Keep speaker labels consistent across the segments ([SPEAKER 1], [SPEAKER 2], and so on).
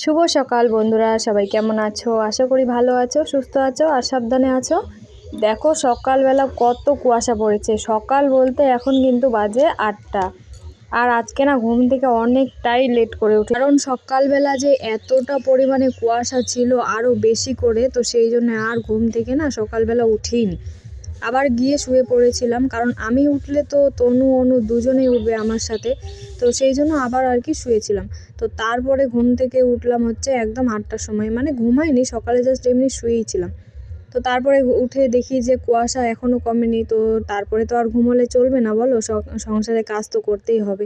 [SPEAKER 1] শুভ সকাল বন্ধুরা, সবাই কেমন আছো? আশা করি ভালো আছো, সুস্থ আছো আর সাবধানে আছো। দেখো সকালবেলা কত কুয়াশা পড়েছে। সকাল বলতে এখন কিন্তু বাজে 8টা। আর আজকে না ঘুম থেকে অনেকটাই লেট করে উঠি, কারণ সকালবেলা যে এতটা পরিমাণে কুয়াশা ছিল আরও বেশি করে, তো সেই জন্য আর ঘুম থেকে না সকালবেলা উঠিনি। আবার গিয়ে শুয়ে পড়েছিলাম, কারণ আমি উঠলে তো তনু অনু দুজনেই উঠবে আমার সাথে, তো সেই জন্য আবার আর কি শুয়েছিলাম। তো তারপরে ঘুম থেকে উঠলাম হচ্ছে একদম 8টার সময়, মানে ঘুমাইনি, সকালে জাস্ট এমনি শুয়েই ছিলাম। তো তারপরে উঠে দেখি যে কুয়াশা এখনও কমেনি। তো তারপরে তো আর ঘুমোলে চলবে না, বলো, সংসারে কাজ তো করতেই হবে।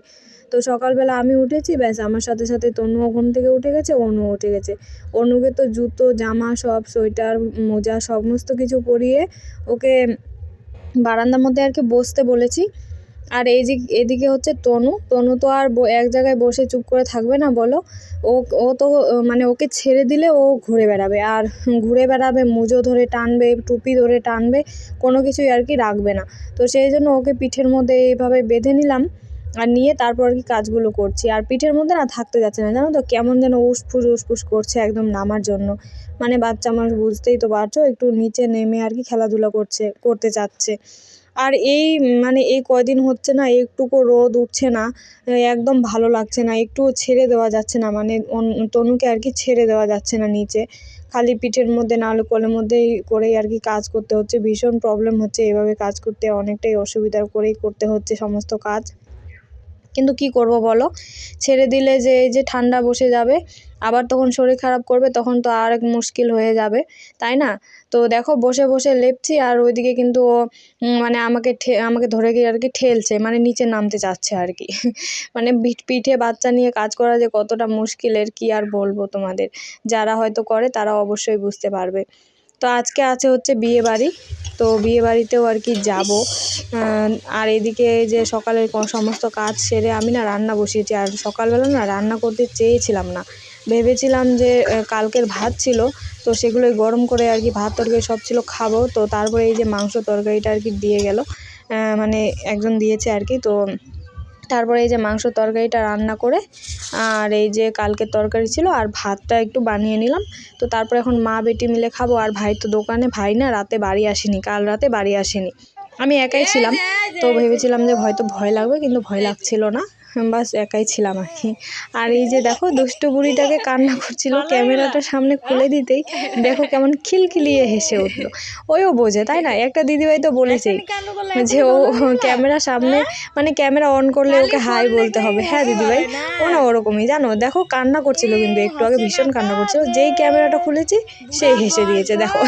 [SPEAKER 1] তো সকালবেলা আমি উঠেছি, ব্যাস আমার সাথে সাথে তনুও ঘুম থেকে উঠে গেছে, অনুও উঠে গেছে। অনুকে তো জুতো জামা সব, সোয়েটার মোজা সমস্ত কিছু পরিয়ে ওকে বারান্দার মধ্যে আর কি বসতে বলেছি। আর এদিকে হচ্ছে তনু তনু তো আর এক জায়গায় বসে চুপ করে থাকবে না, বলো। ও ও তো মানে ওকে ছেড়ে দিলে ও ঘুরে বেড়াবে, আর ঘুরে বেড়াবে, মুজো ধরে টানবে, টুপি ধরে টানবে, কোনো কিছুই আর কি রাখবে না। তো সেই জন্য ওকে পিঠের মধ্যে এইভাবে বেঁধে নিলাম, আর নিয়ে তারপর আর কি কাজগুলো করছি। আর পিঠের মধ্যে না থাকতে যাচ্ছে না, জানো তো, কেমন যেন উসফুস উসফুস করছে একদম নামার জন্য। মানে বাচ্চা মানুষ, বুঝতেই তো পারছো, একটু নিচে নেমে আর কি খেলাধুলা করতে চাচ্ছে। আর এই কয়দিন হচ্ছে না, একটুকু রোদ উঠছে না, একদম ভালো লাগছে না, একটু ছেড়ে দেওয়া যাচ্ছে না, মানে তনুকে আর কি ছেড়ে দেওয়া যাচ্ছে না নিচে। খালি পিঠের মধ্যে না হলে কোলের মধ্যেই করেই আর কি কাজ করতে হচ্ছে। ভীষণ প্রবলেম হচ্ছে এভাবে কাজ করতে, অনেকটাই অসুবিধার করেই করতে হচ্ছে সমস্ত কাজ। কিন্তু কি করব বলো, ছেড়ে দিলে যে এই যে ঠান্ডা বসে যাবে, আবার তখন শরীর খারাপ করবে, তখন তো আর এক মুশকিল হয়ে যাবে, তাই না? তো দেখো বসে বসে লেপছি, আর ওইদিকে কিন্তু ও মানে আমাকে ধরে গিয়ে আর কি ঠেলছে, মানে নিচে নামতে চাচ্ছে আর কি মানে পিঠে বাচ্চা নিয়ে কাজ করা যে কতটা মুশকিলের, কি আর বলবো তোমাদের। যারা হয়তো করে তারা অবশ্যই বুঝতে পারবে। তো আজকে আছে হচ্ছে বিয়ে বাড়ি, তো বিয়ে বাড়িতেও আর কি যাব। আর এদিকে যে সকালের সমস্ত কাজ সেরে আমি না রান্না বসিয়েছি। আর সকালবেলা না রান্না করতে চেয়েছিলাম না, ভেবেছিলাম যে কালকের ভাত ছিল, তো সেগুলোই গরম করে আর কি, ভাত তরকারি সব ছিল, খাবো। তো তারপরে এই যে মাংস তরকারিটা আর কি দিয়ে গেল, মানে একজন দিয়েছে আর কি। তো তারপরে এই যে মাংস তরকারিটা রান্না করে, আর এই যে কালকের তরকারি ছিল, আর ভাতটা একটু বানিয়ে নিলাম। তো তারপরে এখন মা বেটি মিলে খাবো। আর ভাই তো দোকানে, ভাই না রাতে বাড়ি আসেনি, কাল রাতে বাড়ি আসেনি, আমি একাই ছিলাম। তো ভেবেছিলাম যে হয়তো ভয় লাগবে, কিন্তু ভয় লাগছিল না, বাস একাই ছিলাম আর কি। আর এই যে দেখো দুষ্টু বুড়িটাকে কান্না করছিল, ক্যামেরাটা সামনে খুলে দিতেই দেখো কেমন খিলখিলিয়ে হেসে উঠলো। ওইও বোঝে, তাই না? একটা দিদিভাই তো বলেছেই যে ও ক্যামেরার সামনে, মানে ক্যামেরা অন করলে ওকে হাই বলতে হবে। হ্যাঁ দিদিভাই, ও না ওরকমই, জানো, দেখো কান্না করছিল, কিন্তু একটু আগে ভীষণ কান্না করছিল, যেই ক্যামেরাটা খুলেছি সেই হেসে দিয়েছে, দেখো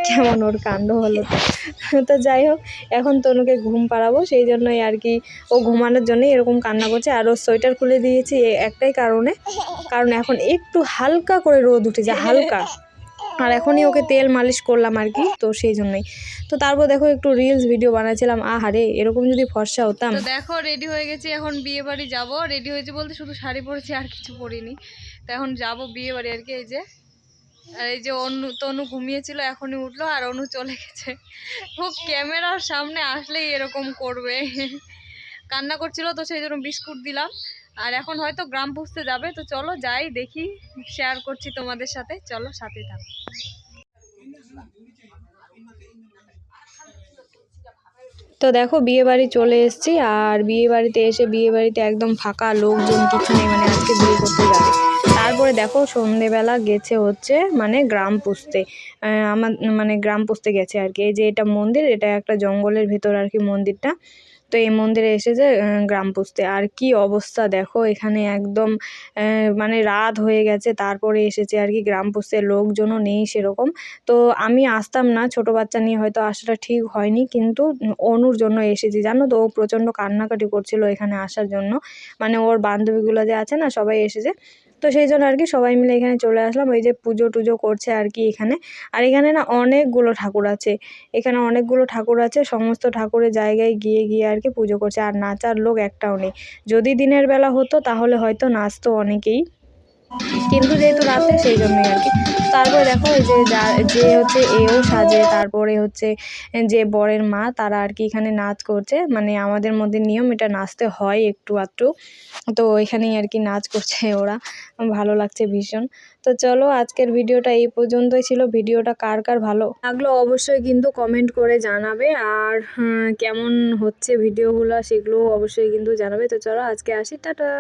[SPEAKER 1] কেমন ওর কাণ্ড হলো। তো যাই হোক, এখন তনুকে ঘুম পাড়াবো, সেই জন্যই আর কি, ও ঘুমানোর জন্যই এরকম কান্না করছে। আর ওর সোয়েটার খুলে দিয়েছি একটাই কারণে, কারণ এখন একটু হালকা করে রোদ উঠে যায়, হালকা, আর এখনই ওকে তেল মালিশ করলাম আর কি, তো সেই জন্যই। তো তারপর দেখো একটু রিলস ভিডিও বানাচ্ছিলাম, আহারে এরকম যদি ফর্সা হতাম। তো দেখো রেডি হয়ে গেছি, এখন বিয়ে বাড়ি যাবো। রেডি হয়েছে বলতে শুধু শাড়ি পরেছি, আর কিছু পরিনি। তো এখন যাবো বিয়ে বাড়ি আর কি। এই যে তনু ঘুমিয়েছিল, এখনই উঠলো, আর অনু চলে গেছে। ও ক্যামেরার সামনে আসলেই এরকম করবে, কান্না করছিল, তো সেই জন্য বিস্কুট দিলাম। আর এখন হয়তো গ্রাম পুষতে যাবে, তো চলো যাই, দেখি, শেয়ার করছি তোমাদের সাথে, চলো সাথে থাকো। তো দেখো বিয়ে বাড়ি চলে এসেছি, আর বিয়ে বাড়িতে এসে বিয়ে বাড়িতে একদম ফাঁকা, লোকজন কিছু নেই, মানে আজকে বিয়ে করতে যাবে। তারপরে দেখো সন্ধেবেলা গেছে হচ্ছে মানে গ্রাম পুষতে, আমার মানে গ্রাম পুষতে গেছে আর কি। এই যে এটা মন্দির, এটা একটা জঙ্গলের ভেতর আর কি মন্দিরটা। তো এই মন্দিরে এসেছে গ্রাম পুষতে। আর কি অবস্থা দেখো এখানে, একদম মানে রাত হয়ে গেছে, তারপরে এসেছে আর কি গ্রাম পুষতে, লোকজনও নেই সেরকম। তো আমি আসতাম না, ছোট বাচ্চা নিয়ে হয়তো আসাটা ঠিক হয়নি, কিন্তু অনুর জন্য এসেছি, জানো তো, ও প্রচণ্ড কান্নাকাটি করছিল এখানে আসার জন্য। মানে ওর বান্ধবীগুলো যে আছে না, সবাই এসেছে, তো সেই জন্য আর কি সবাই মিলে এখানে চলে আসলাম। ওই যে পুজো টুজো করছে আর কি এখানে। আর এখানে না অনেকগুলো ঠাকুর আছে, এখানে অনেকগুলো ঠাকুর আছে, সমস্ত ঠাকুরের জায়গায় গিয়ে গিয়ে আর কি পুজো করছে। আর নাচার লোক একটাও নেই, যদি দিনের বেলা হতো তাহলে হয়তো নাচতো অনেকেই, কিন্তু যেহেতু রাতে সেই জন্যই আর কি। তারপরে দেখো এই যে যে হচ্ছে এও সাজে, তারপরে হচ্ছে যে বরের মা তারা আর কি এখানে নাচ করছে, মানে আমাদের মধ্যে নিয়ম এটা নাচতে হয় একটু আধটু, তো এখানেই আর কি নাচ করছে ওরা, ভালো লাগছে ভীষণ। তো চলো আজকের ভিডিওটা এই পর্যন্তই ছিল। ভিডিওটা কার কার ভালো লাগলো অবশ্যই কিন্তু কমেন্ট করে জানাবে, আর কেমন হচ্ছে ভিডিওগুলো সেগুলো অবশ্যই কিন্তু জানাবে। তো চলো আজকে আসি, টাটা।